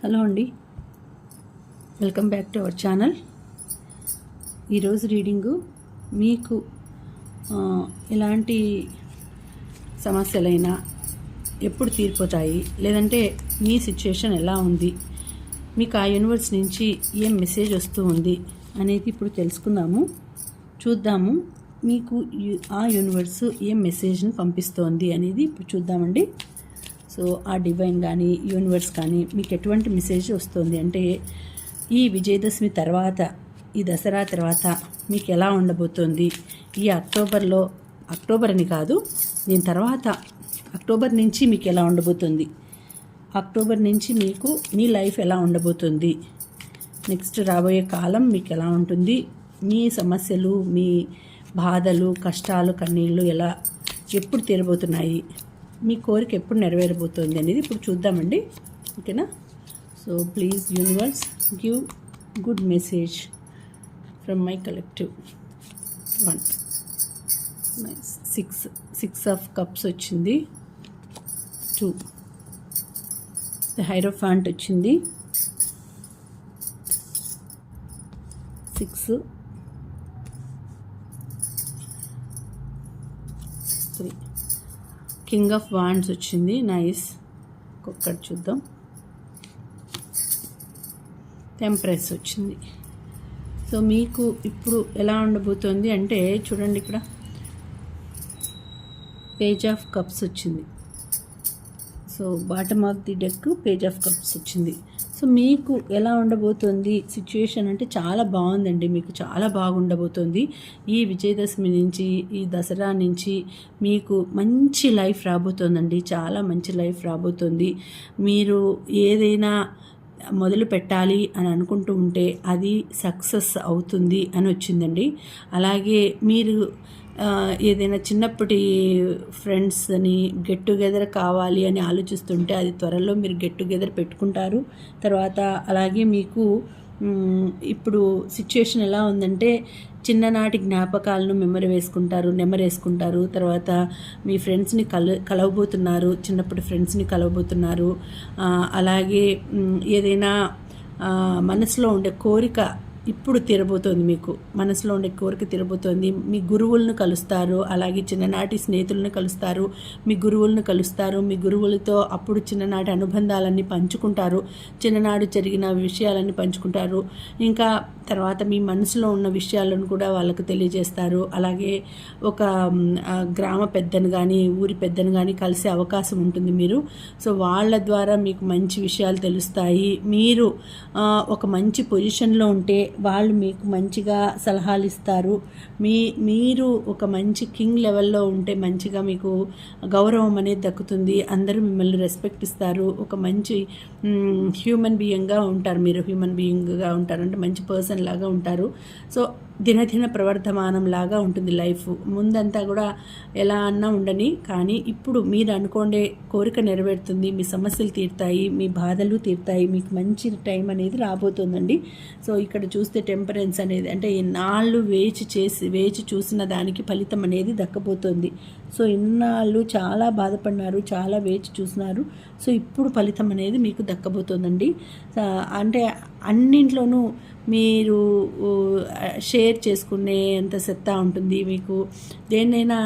Hello అండి, welcome back to our channel. ఈరోజు reading మీకు ఎలాంటి సమస్యలైనా ఎప్పుడు తీరిపోతాయి, లేదంటే మీ సిచ్యుయేషన్ ఎలా ఉంది, మీకు ఆ యూనివర్స్ నుంచి ఏం మెసేజ్ వస్తూ ఉంది అనేది ఇప్పుడు తెలుసుకుందాము. చూద్దాము మీకు ఆ యూనివర్స్ ఏం మెసేజ్ని పంపిస్తోంది అనేది ఇప్పుడు చూద్దామండి. సో ఆ డివైన్ కానీ యూనివర్స్ కానీ మీకు ఎటువంటి మెసేజ్ వస్తుంది అంటే, ఈ విజయదశమి తర్వాత, ఈ దసరా తర్వాత మీకు ఎలా ఉండబోతోంది, ఈ అక్టోబర్ అని కాదు, దీని తర్వాత అక్టోబర్ నుంచి మీకు ఎలా ఉండబోతుంది, అక్టోబర్ నుంచి మీకు మీ లైఫ్ ఎలా ఉండబోతుంది, నెక్స్ట్ రాబోయే కాలం మీకు ఎలా ఉంటుంది, మీ సమస్యలు, మీ బాధలు, కష్టాలు, కన్నీళ్ళు ఎప్పుడు తీరబోతున్నాయి, మీ కోరిక ఎప్పుడు నెరవేరబోతుంది అనేది ఇప్పుడు చూద్దామండి. ఓకేనా? So please universe give good message from my collective. 6 of cups వచ్చింది, 2 ద హైరోఫాంట్ వచ్చింది, 6 3 కింగ్ ఆఫ్ వాండ్స్ వచ్చింది. నైస్. ఒక్కటి చూద్దాం. టెంప్రెస్ వచ్చింది. సో మీకు ఇప్పుడు ఎలా ఉండబోతోంది అంటే చూడండి, ఇక్కడ పేజ్ ఆఫ్ కప్స్ వచ్చింది. So bottom of the deck page of cups వచ్చింది. సో మీకు ఎలా ఉండబోతోంది సిచ్యుయేషన్ అంటే చాలా బాగుందండి, మీకు చాలా బాగుండబోతోంది. ఈ విజయదశమి నుంచి, ఈ దసరా నుంచి మీకు మంచి లైఫ్ రాబోతోందండి, చాలా మంచి లైఫ్ రాబోతోంది. మీరు ఏదైనా మొదలు పెట్టాలి అని అనుకుంటూ ఉంటే అది సక్సెస్ అవుతుంది అని వచ్చిందండి. అలాగే మీరు ఏదైనా చిన్నప్పటి ఫ్రెండ్స్ని గెట్ టుగెదర్ కావాలి అని ఆలోచిస్తుంటే అది త్వరలో మీరు గెట్ టుగెదర్ పెట్టుకుంటారు. తర్వాత అలాగే మీకు ఇప్పుడు సిచ్యుయేషన్ ఎలా ఉందంటే, చిన్ననాటి జ్ఞాపకాలను నెమరేసుకుంటారు. తర్వాత మీ ఫ్రెండ్స్ని కలవబోతున్నారు, చిన్నప్పటి ఫ్రెండ్స్ని కలవబోతున్నారు. అలాగే ఏదైనా మనసులో ఉండే కోరిక ఇప్పుడు తీరబోతోంది, మీకు మనసులో ఉండే కోరిక తీరబోతోంది. మీ గురువులను కలుస్తారు, అలాగే చిన్ననాటి స్నేహితులను కలుస్తారు, మీ గురువులతో అప్పుడు చిన్ననాటి అనుబంధాలన్నీ పంచుకుంటారు, చిన్ననాడు జరిగిన విషయాలన్నీ పంచుకుంటారు. ఇంకా తర్వాత మీ మనసులో ఉన్న విషయాలను కూడా వాళ్ళకు తెలియజేస్తారు. అలాగే ఒక గ్రామ పెద్దను కానీ, ఊరి పెద్దను కానీ కలిసే అవకాశం ఉంటుంది మీరు. సో వాళ్ళ ద్వారా మీకు మంచి విషయాలు తెలుస్తాయి. మీరు ఒక మంచి పొజిషన్లో ఉంటే వాళ్ళు మీకు మంచిగా సలహాలు ఇస్తారు. మీరు ఒక మంచి కింగ్ లెవెల్లో ఉంటే మంచిగా మీకు గౌరవం అనేది దక్కుతుంది, అందరూ మిమ్మల్ని రెస్పెక్ట్ ఇస్తారు. ఒక మంచి హ్యూమన్ బీయింగ్గా ఉంటారు, మీరు హ్యూమన్ బీయింగ్గా ఉంటారంటే మంచి పర్సన్ లాగా ఉంటారు. సో దినదిన ప్రవర్ధమానం లాగా ఉంటుంది లైఫ్. ముందంతా కూడా ఎలా అన్నా ఉండని, కానీ ఇప్పుడు మీరు అనుకోండే కోరిక నెరవేరుతుంది, మీ సమస్యలు తీరుతాయి, మీ బాధలు తీరుతాయి, మీకు మంచి టైం అనేది రాబోతుందండి. సో ఇక్కడ చూస్తే టెంపరెన్స్ అనేది అంటే ఇన్నాళ్ళు వేచి చూసిన దానికి ఫలితం అనేది దక్కబోతోంది. సో ఇన్నాళ్ళు చాలా బాధపడినారు, చాలా వేచి చూసినారు. సో ఇప్పుడు ఫలితం అనేది మీకు దక్కబోతోందండి. అంటే అన్నింట్లోనూ మీరు షేర్ చేసుకునే అంత సత్తా ఉంటుంది మీకు. దేన్నైనా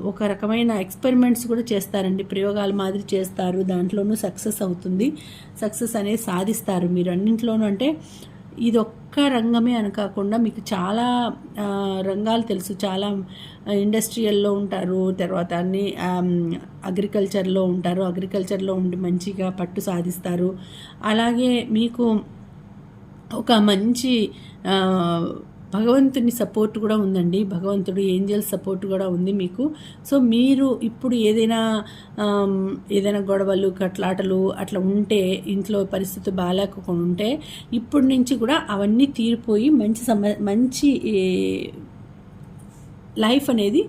ఒక రకమైన ఎక్స్పెరిమెంట్స్ కూడా చేస్తారండి, ప్రయోగాల మాదిరి చేస్తారు, దాంట్లోనూ సక్సెస్ అవుతుంది, సక్సెస్ అనేది సాధిస్తారు మీరు అన్నింట్లోనూ. అంటే ఇది ఒక్క రంగమే అని కాకుండా మీకు చాలా రంగాలు తెలుసు, చాలా ఇండస్ట్రియల్లో ఉంటారు, తర్వాత అన్ని అగ్రికల్చర్లో ఉంటారు, అగ్రికల్చర్లో ఉండి మంచిగా పట్టు సాధిస్తారు. అలాగే మీకు ఒక మంచి భగవంతుని సపోర్ట్ కూడా ఉందండి, భగవంతుడు ఏంజల్స్ సపోర్ట్ కూడా ఉంది మీకు. సో మీరు ఇప్పుడు ఏదైనా గొడవలు, కట్లాటలు అట్లా ఉంటే, ఇంట్లో పరిస్థితి బాగాలేకుండా ఉంటే ఇప్పటి నుంచి కూడా అవన్నీ తీరిపోయి మంచి మంచి లైఫ్ అనేది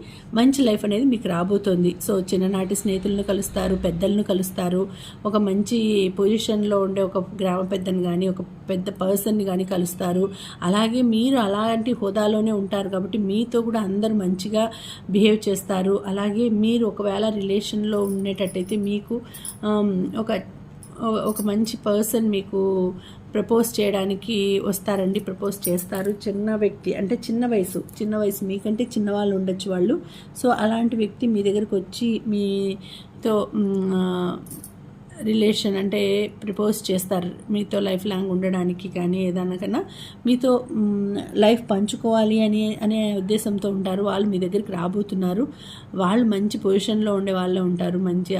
మీకు రాబోతోంది. సో చిన్ననాటి స్నేహితులను కలుస్తారు, పెద్దలను కలుస్తారు, ఒక మంచి పొజిషన్లో ఉండే ఒక గ్రామ పెద్దను కానీ, ఒక పెద్ద పర్సన్ని కానీ కలుస్తారు. అలాగే మీరు అలాంటి హోదాలోనే ఉంటారు కాబట్టి మీతో కూడా అందరూ మంచిగా బిహేవ్ చేస్తారు. అలాగే మీరు ఒకవేళ రిలేషన్లో ఉండేటట్టయితే మీకు ఒక ఒక మంచి పర్సన్ మీకు ప్రపోజ్ చేయడానికి వస్తారండి, ప్రపోజ్ చేస్తారు. చిన్న వ్యక్తి అంటే చిన్న వయసు మీకంటే చిన్నవాళ్ళు ఉండొచ్చు వాళ్ళు. సో అలాంటి వ్యక్తి మీ దగ్గరికి వచ్చి మీతో రిలేషన్ అంటే ప్రపోజ్ చేస్తారు, మీతో లైఫ్ లాంగ్ ఉండడానికి కానీ ఏదైనా కన్నా మీతో లైఫ్ పంచుకోవాలి అనే ఉద్దేశంతో ఉంటారు. వాళ్ళు మీ దగ్గరికి రాబోతున్నారు. వాళ్ళు మంచి పొజిషన్లో ఉండే వాళ్ళే ఉంటారు. మంచి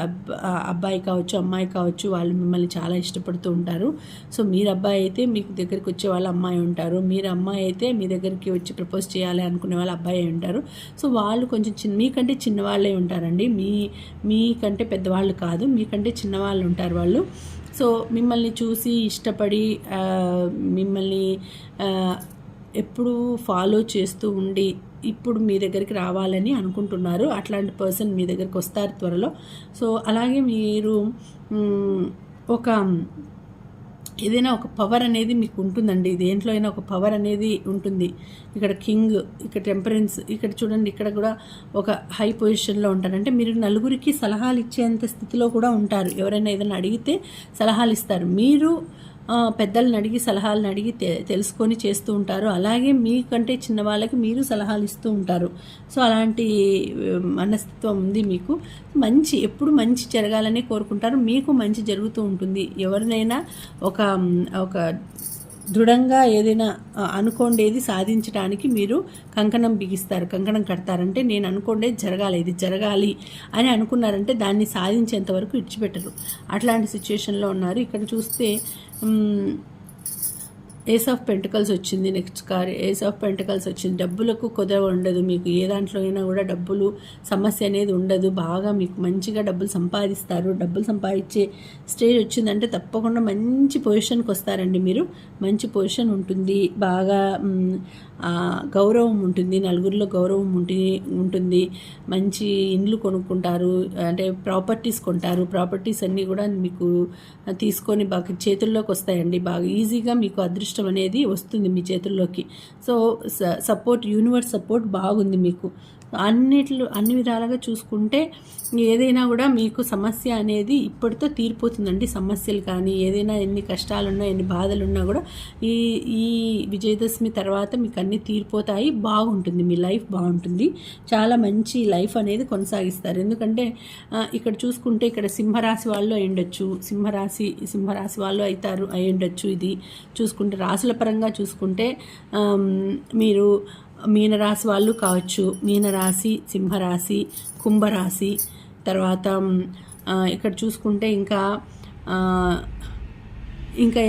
అబ్బాయి కావచ్చు, అమ్మాయి కావచ్చు, వాళ్ళు మిమ్మల్ని చాలా ఇష్టపడుతూ ఉంటారు. సో మీరు అబ్బాయి అయితే మీకు దగ్గరికి వచ్చే వాళ్ళ అమ్మాయి ఉంటారు, మీరు అమ్మాయి అయితే మీ దగ్గరికి వచ్చి ప్రపోజ్ చేయాలి అనుకునే వాళ్ళ అబ్బాయి ఉంటారు. సో వాళ్ళు కొంచెం మీకంటే చిన్నవాళ్ళే ఉంటారండి, మీకంటే పెద్దవాళ్ళు కాదు, మీకంటే చిన్నవాళ్ళు ఉంటారు వాళ్ళు. సో మిమ్మల్ని చూసి ఇష్టపడి మిమ్మల్ని ఎప్పుడు ఫాలో చేస్తూ ఉండి ఇప్పుడు మీ దగ్గరికి రావాలని అనుకుంటున్నారు. అట్లాంటి పర్సన్ మీ దగ్గరికి వస్తారు త్వరలో. సో అలాగే మీరు ఏదైనా ఒక పవర్ అనేది మీకు ఉంటుందండి, దేంట్లో అయినా ఒక పవర్ అనేది ఉంటుంది. ఇక్కడ కింగ్, ఇక్కడ టెంపరెన్స్, ఇక్కడ చూడండి, ఇక్కడ కూడా ఒక హై పొజిషన్లో ఉంటారు. అంటే మీరు నలుగురికి సలహాలు ఇచ్చేంత స్థితిలో కూడా ఉంటారు. ఎవరైనా ఏదైనా అడిగితే సలహాలు ఇస్తారు, మీరు పెద్దలను అడిగి సలహాలను అడిగి తెలుసుకొని చేస్తూ ఉంటారు. అలాగే మీకంటే చిన్న వాళ్ళకి మీరు సలహాలు ఇస్తూ ఉంటారు. సో అలాంటి మనస్తత్వం ఉంది మీకు. ఎప్పుడు మంచి జరగాలని కోరుకుంటారు, మీకు మంచి జరుగుతూ ఉంటుంది. ఎవరినైనా ఒక దృఢంగా ఏదైనా అనుకోండేది సాధించడానికి మీరు కంకణం బిగిస్తారు, కంకణం కడతారంటే నేను అనుకోండేది జరగాలి, ఇది జరగాలి అని అనుకున్నారంటే దాన్ని సాధించేంత వరకు ఇచ్చిపెట్టరు. అట్లాంటి సిచ్యుయేషన్లో ఉన్నారు. ఇక్కడ చూస్తే ఏస్ ఆఫ్ పెంటికల్స్ వచ్చింది. Next card ace of pentacles వచ్చింది. డబ్బులకు కుదవ ఉండదు మీకు, ఏ దాంట్లో అయినా కూడా డబ్బులు సమస్య అనేది ఉండదు. బాగా మీకు మంచిగా డబ్బులు సంపాదిస్తారు. డబ్బులు సంపాదించే స్టేజ్ వచ్చిందంటే తప్పకుండా మంచి పొజిషన్కి వస్తారండి మీరు. మంచి పొజిషన్ ఉంటుంది, బాగా గౌరవం ఉంటుంది, నలుగురిలో గౌరవం ఉంటుంది. మంచి ఇండ్లు కొనుక్కుంటారు, అంటే ప్రాపర్టీస్ కొంటారు. ప్రాపర్టీస్ అన్నీ కూడా మీకు తీసుకొని బాగా చేతుల్లోకి వస్తాయండి. బాగా ఈజీగా మీకు అదృష్టం అనేది వస్తుంది మీ చేతుల్లోకి. సో యూనివర్స్ సపోర్ట్ బాగుంది మీకు. అన్ని విధాలుగా చూసుకుంటే ఏదైనా కూడా మీకు సమస్య అనేది ఇప్పటితో తీరిపోతుందండి. సమస్యలు కానీ ఏదైనా ఎన్ని కష్టాలున్నా ఎన్ని బాధలున్నా కూడా ఈ విజయదశమి తర్వాత మీకు అన్నీ తీరిపోతాయి. బాగుంటుంది, మీ లైఫ్ బాగుంటుంది. చాలా మంచి లైఫ్ అనేది కొనసాగిస్తారు. ఎందుకంటే ఇక్కడ చూసుకుంటే ఇక్కడ సింహరాశి వాళ్ళు అయ్యుండొచ్చు, సింహరాశి వాళ్ళు అయ్యుండొచ్చు. ఇది చూసుకుంటే రాశుల పరంగా చూసుకుంటే మీరు మీనరాశి వాళ్ళు కావచ్చు, మీనరాశి, సింహరాశి, కుంభరాశి. తర్వాత ఇక్కడ చూసుకుంటే ఇంకా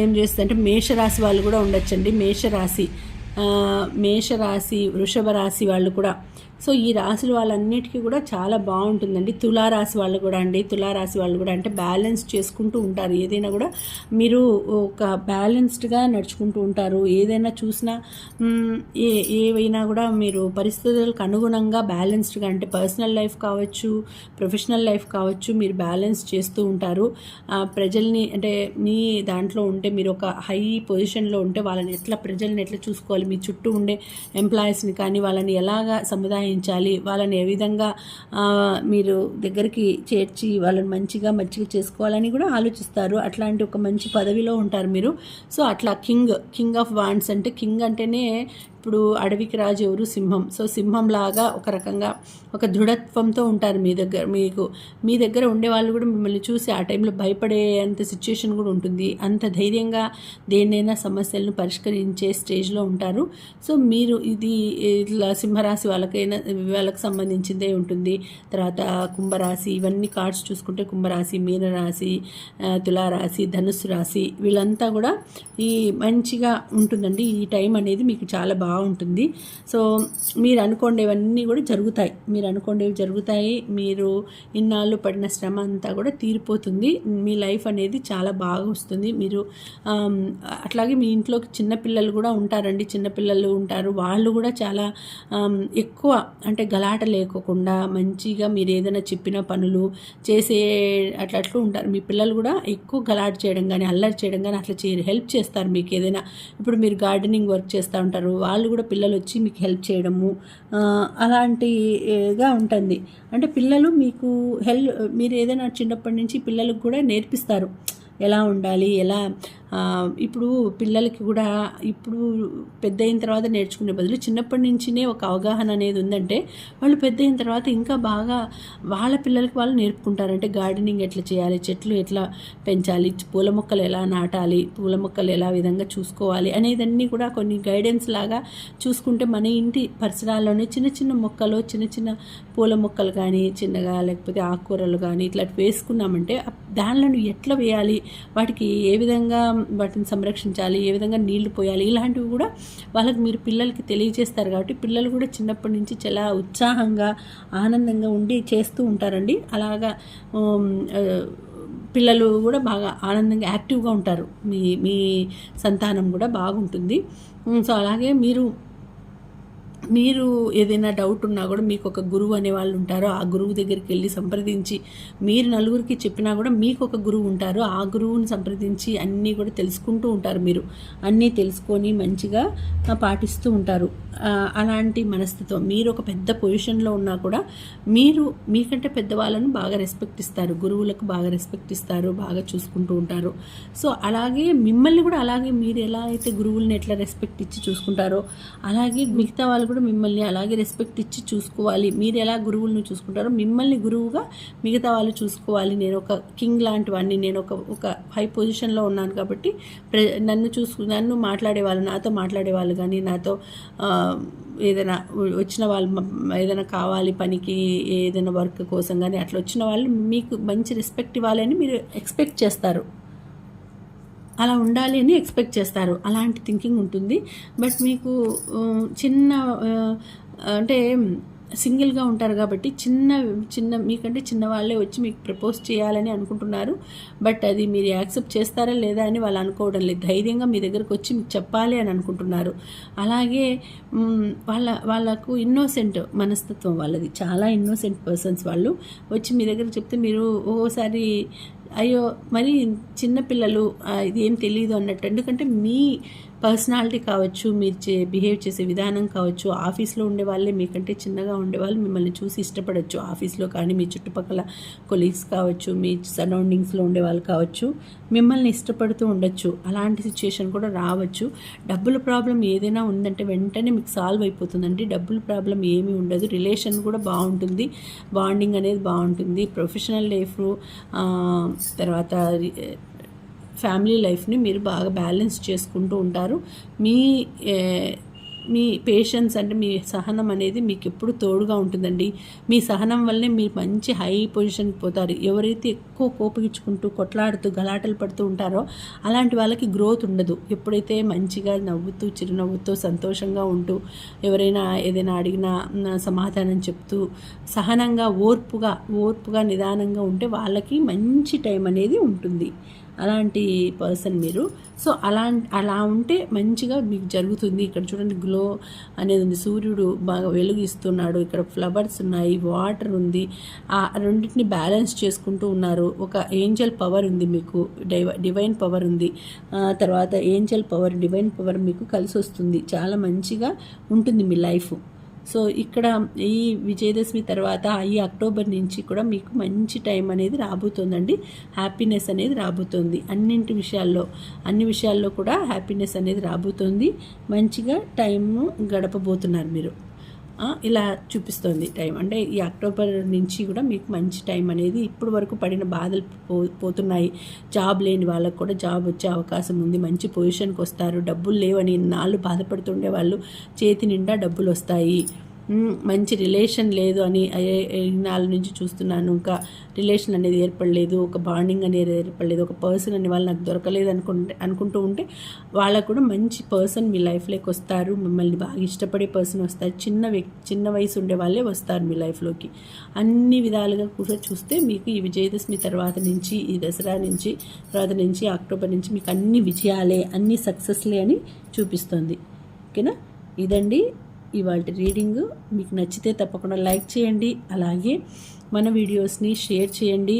ఏం చేస్తుందంటే మేషరాశి వాళ్ళు కూడా ఉండొచ్చండి. మేషరాశి, వృషభ రాశి వాళ్ళు కూడా. సో ఈ రాశుల వాళ్ళన్నిటికీ కూడా చాలా బాగుంటుందండి. తులారాశి వాళ్ళు కూడా అంటే బ్యాలెన్స్ చేసుకుంటూ ఉంటారు. ఏదైనా కూడా మీరు ఒక బ్యాలెన్స్డ్గా నడుచుకుంటూ ఉంటారు. ఏదైనా చూసినా ఏవైనా కూడా మీరు పరిస్థితులకు అనుగుణంగా బ్యాలెన్స్డ్గా, అంటే పర్సనల్ లైఫ్ కావచ్చు, ప్రొఫెషనల్ లైఫ్ కావచ్చు, మీరు బ్యాలెన్స్ చేస్తూ ఉంటారు. ప్రజల్ని అంటే మీ దాంట్లో ఉంటే మీరు ఒక హై పొజిషన్లో ఉంటే ప్రజల్ని ఎట్లా చూసుకోవాలి, మీ చుట్టూ ఉండే ఎంప్లాయీస్ని కానీ వాళ్ళని ఎలాగా సముదాయించాలి, వాళ్ళని ఏ విధంగా మీరు దగ్గరికి చేర్చి వాళ్ళని మంచిగా చేసుకోవాలని కూడా ఆలోచిస్తారు. అట్లాంటి ఒక మంచి పదవిలో ఉంటారు మీరు. సో అట్లా కింగ్ ఆఫ్ వాండ్స్ అంటే, కింగ్ అంటేనే ఇప్పుడు అడవికి రాజు ఎవరు, సింహం. సో సింహం లాగా ఒక రకంగా ఒక దృఢత్వంతో ఉంటారు మీ దగ్గర ఉండేవాళ్ళు కూడా మిమ్మల్ని చూసి ఆ టైంలో భయపడేంత సిచ్యుయేషన్ కూడా ఉంటుంది. అంత ధైర్యంగా దేన్నైనా సమస్యలను పరిష్కరించే స్టేజ్లో ఉంటారు. సో మీరు ఇది ఇట్లా సింహరాశి వాళ్ళకి సంబంధించిందే ఉంటుంది. తర్వాత కుంభరాశి, ఇవన్నీ కార్డ్స్ చూసుకుంటే కుంభరాశి, మీనరాశి, తులారాశి, ధనుస్సు రాశి, వీళ్ళంతా కూడా ఈ మంచిగా ఉంటుందండి. ఈ టైం అనేది మీకు చాలా బాగుంటుంది. సో మీరు అనుకోండేవన్నీ కూడా జరుగుతాయి, మీరు ఇన్నాళ్ళు పడిన శ్రమ అంతా కూడా తీరిపోతుంది. మీ లైఫ్ అనేది చాలా బాగా వస్తుంది. మీరు అట్లాగే మీ ఇంట్లో చిన్నపిల్లలు కూడా ఉంటారండి, చిన్నపిల్లలు ఉంటారు. వాళ్ళు కూడా చాలా ఎక్కువ అంటే గలాట లేకోకుండా మంచిగా మీరు ఏదైనా చెప్పిన పనులు చేసే అట్లా ఉంటారు. మీ పిల్లలు కూడా ఎక్కువ గలాట చేయడం కానీ అల్లరి చేయడం కానీ అట్లా చేయరు, హెల్ప్ చేస్తారు మీకు. ఏదైనా ఇప్పుడు మీరు గార్డెనింగ్ వర్క్ చేస్తూ ఉంటారు, వాళ్ళు కూడా పిల్లలు వచ్చి మీకు హెల్ప్ చేయడము అలాంటిగా ఉంటుంది. అంటే పిల్లలు మీకు మీరు ఏదైనా చిన్నప్పటి నుంచి పిల్లలకు కూడా నేర్పిస్తారు. ఎలా ఉండాలి, ఎలా ఇప్పుడు పిల్లలకి కూడా ఇప్పుడు పెద్ద అయిన తర్వాత నేర్చుకునే బదులు చిన్నప్పటి నుంచినే ఒక అవగాహన అనేది ఉందంటే వాళ్ళు పెద్ద అయిన తర్వాత ఇంకా బాగా వాళ్ళ పిల్లలకి వాళ్ళు నేర్పుకుంటారు. గార్డెనింగ్ ఎట్లా చేయాలి, చెట్లు ఎట్లా పెంచాలి, పూల మొక్కలు ఎలా నాటాలి, పూల మొక్కలు ఎలా విధంగా చూసుకోవాలి అనేదన్నీ కూడా కొన్ని గైడెన్స్ లాగా చూసుకుంటే మన ఇంటి పరిసరాల్లోనే చిన్న చిన్న మొక్కలు, చిన్న చిన్న పూల మొక్కలు కానీ చిన్నగా, లేకపోతే ఆకుకూరలు కానీ ఇట్లా వేసుకున్నామంటే దానిలో ఎట్లా వేయాలి, వాటికి ఏ విధంగా వాటిని సంరక్షించాలి, ఏ విధంగా నీళ్లు పోయాలి, ఇలాంటివి కూడా వాళ్ళకి మీరు పిల్లలకి తెలియజేస్తారు. కాబట్టి పిల్లలు కూడా చిన్నప్పటి నుంచి చాలా ఉత్సాహంగా ఆనందంగా ఉండి చేస్తూ ఉంటారండి. అలాగా పిల్లలు కూడా బాగా ఆనందంగా యాక్టివ్గా ఉంటారు. మీ సంతానం కూడా బాగుంటుంది. సో అలాగే మీరు ఏదైనా డౌట్ ఉన్నా కూడా మీకు ఒక గురువు అనే వాళ్ళు ఉంటారో ఆ గురువు దగ్గరికి వెళ్ళి సంప్రదించి, మీరు నలుగురికి చెప్పినా కూడా మీకు ఒక గురువు ఉంటారు, ఆ గురువుని సంప్రదించి అన్నీ కూడా తెలుసుకుంటూ ఉంటారు. మీరు అన్నీ తెలుసుకొని మంచిగా పాటిస్తూ ఉంటారు. అలాంటి మనస్తత్వం, మీరు ఒక పెద్ద పొజిషన్లో ఉన్నా కూడా మీరు మీకంటే పెద్దవాళ్ళను బాగా రెస్పెక్ట్ ఇస్తారు, గురువులకు బాగా రెస్పెక్ట్ ఇస్తారు, బాగా చూసుకుంటూ ఉంటారు. సో అలాగే మిమ్మల్ని కూడా అలాగే మీరు ఎలా అయితే గురువుల్ని ఎట్లా రెస్పెక్ట్ ఇచ్చి చూసుకుంటారో అలాగే మిగతా వాళ్ళు కూడా మిమ్మల్ని అలాగే రెస్పెక్ట్ ఇచ్చి చూసుకోవాలి. మీరు ఎలా గురువులను చూసుకుంటారో మిమ్మల్ని గురువుగా మిగతా వాళ్ళు చూసుకోవాలి. నేను ఒక కింగ్ లాంటి వాడిని, నేను ఒక హై పొజిషన్లో ఉన్నాను కాబట్టి నన్ను మాట్లాడేవాళ్ళు, నాతో మాట్లాడేవాళ్ళు కానీ, నాతో ఏదైనా వచ్చిన వాళ్ళు ఏదైనా కావాలి పనికి, ఏదైనా వర్క్ కోసం కానీ అట్లా వచ్చిన వాళ్ళు మీకు మంచి రెస్పెక్ట్ ఇవ్వాలని మీరు ఎక్స్పెక్ట్ చేస్తారు, అలా ఉండాలి అని ఎక్స్పెక్ట్ చేస్తారు. అలాంటి థింకింగ్ ఉంటుంది. బట్ మీకు అంటే సింగిల్గా ఉంటారు కాబట్టి చిన్న మీకంటే చిన్నవాళ్ళే వచ్చి మీకు ప్రపోజ్ చేయాలని అనుకుంటున్నారు. బట్ అది మీరు యాక్సెప్ట్ చేస్తారా లేదా అని వాళ్ళు అనుకోవడం లేదు. ధైర్యంగా మీ దగ్గరకు వచ్చి మీకు చెప్పాలి అని అనుకుంటున్నారు. అలాగే వాళ్ళకు ఇన్నోసెంట్ మనస్తత్వం వాళ్ళది, చాలా ఇన్నోసెంట్ పర్సన్స్ వాళ్ళు. వచ్చి మీ దగ్గర చెప్తే మీరు ఓసారి అయ్యో మరి చిన్నపిల్లలు ఇది ఏం తెలియదు అన్నట్టు. ఎందుకంటే మీ పర్సనాలిటీ కావచ్చు, మీరు బిహేవ్ చేసే విధానం కావచ్చు, ఆఫీస్లో ఉండే వాళ్ళే మీకంటే చిన్నగా ఉండేవాళ్ళు మిమ్మల్ని చూసి ఇష్టపడవచ్చు. ఆఫీస్లో కానీ మీ చుట్టుపక్కల కొలీగ్స్ కావచ్చు, మీ సరౌండింగ్స్లో ఉండేవాళ్ళు కావచ్చు, మిమ్మల్ని ఇష్టపడుతూ ఉండొచ్చు. అలాంటి సిచ్యుయేషన్ కూడా రావచ్చు. డబ్బుల ప్రాబ్లం ఏదైనా ఉందంటే వెంటనే మీకు సాల్వ్ అయిపోతుందండి. డబ్బుల ప్రాబ్లం ఏమీ ఉండదు. రిలేషన్ కూడా బాగుంటుంది, బాండింగ్ అనేది బాగుంటుంది. ప్రొఫెషనల్ లైఫ్ తర్వాత ఫ్యామిలీ లైఫ్ని మీరు బాగా బ్యాలెన్స్ చేసుకుంటూ ఉంటారు. మీ పేషెన్స్ అంటే మీ సహనం అనేది మీకు ఎప్పుడు తోడుగా ఉంటుందండి. మీ సహనం వల్లే మీరు మంచి హై పొజిషన్కి పోతారు. ఎవరైతే ఎక్కువ కోపగించుకుంటూ కొట్లాడుతూ గలాటలు పడుతూ ఉంటారో అలాంటి వాళ్ళకి గ్రోత్ ఉండదు. ఎప్పుడైతే మంచిగా నవ్వుతూ చిరునవ్వుతో సంతోషంగా ఉంటూ ఎవరైనా ఏదైనా అడిగినా సమాధానం చెప్తూ సహనంగా ఓర్పుగా నిదానంగా ఉంటే వాళ్ళకి మంచి టైం అనేది ఉంటుంది. అలాంటి పర్సన్ మీరు. సో అలా ఉంటే మంచిగా మీకు జరుగుతుంది. ఇక్కడ చూడండి గ్లో అనేది ఉంది, సూర్యుడు బాగా వెలుగిస్తున్నాడు, ఇక్కడ ఫ్లవర్స్ ఉన్నాయి, వాటర్ ఉంది. ఆ రెండింటిని బ్యాలెన్స్ చేసుకుంటూ ఉన్నారు. ఒక ఏంజల్ పవర్ ఉంది మీకు, డివైన్ పవర్ ఉంది. తర్వాత ఏంజల్ పవర్, డివైన్ పవర్ మీకు కలిసి వస్తుంది. చాలా మంచిగా ఉంటుంది మీ లైఫ్. సో ఇక్కడ ఈ విజయదశమి తర్వాత ఈ అక్టోబర్ నుంచి కూడా మీకు మంచి టైం అనేది రాబోతుందండి. హ్యాపీనెస్ అనేది రాబోతుంది. అన్ని విషయాల్లో కూడా హ్యాపీనెస్ అనేది రాబోతుంది. మంచిగా టైము గడపబోతున్నారు మీరు. ఇలా చూపిస్తుంది టైం. అంటే ఈ అక్టోబర్ నుంచి కూడా మీకు మంచి టైం అనేది, ఇప్పుడు వరకు పడిన బాధలు పోతున్నాయి. జాబ్ లేని వాళ్ళకు కూడా జాబ్ వచ్చే అవకాశం ఉంది. మంచి పొజిషన్కి వస్తారు. డబ్బులు లేవని నాళ్ళు బాధపడుతుండే వాళ్ళు చేతి నిండా డబ్బులు వస్తాయి. మంచి రిలేషన్ లేదు అని నాలుగు నుంచి చూస్తున్నాను, ఇంకా రిలేషన్ అనేది ఏర్పడలేదు, ఒక బాండింగ్ అనేది ఏర్పడలేదు, ఒక పర్సన్ అనే వాళ్ళు నాకు దొరకలేదు అనుకుంటూ ఉంటే వాళ్ళకు కూడా మంచి పర్సన్ మీ లైఫ్లోకి వస్తారు. మిమ్మల్ని బాగా ఇష్టపడే పర్సన్ వస్తారు. చిన్న వయసు ఉండే వాళ్ళే వస్తారు మీ లైఫ్లోకి. అన్ని విధాలుగా కూడా చూస్తే మీకు ఈ విజయదశమి తర్వాత నుంచి, ఈ దసరా నుంచి తర్వాత నుంచి అక్టోబర్ నుంచి మీకు అన్ని విజయాలే, అన్ని సక్సెస్లే అని చూపిస్తుంది. ఓకేనా? ఇదండి ఇవాళ రీడింగ్. మీకు నచ్చితే తప్పకుండా లైక్ చేయండి, అలాగే మన వీడియోస్ని షేర్ చేయండి.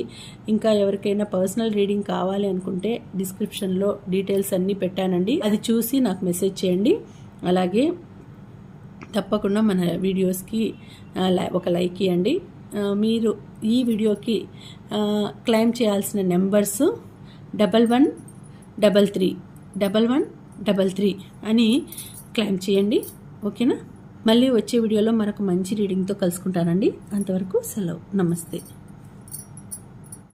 ఇంకా ఎవరికైనా పర్సనల్ రీడింగ్ కావాలి అనుకుంటే డిస్క్రిప్షన్లో డీటెయిల్స్ అన్నీ పెట్టానండి, అది చూసి నాకు మెసేజ్ చేయండి. అలాగే తప్పకుండా మన వీడియోస్కి ఒక లైక్ ఇవ్వండి. మీరు ఈ వీడియోకి క్లెయిమ్ చేయాల్సిన నెంబర్స్ 1133 1133 అని క్లైమ్ చేయండి. ఓకేనా? మళ్ళీ వచ్చే వీడియోలో మరొక మంచి రీడింగ్తో కలుసుకుంటానండి. అంతవరకు సెలవు. నమస్తే.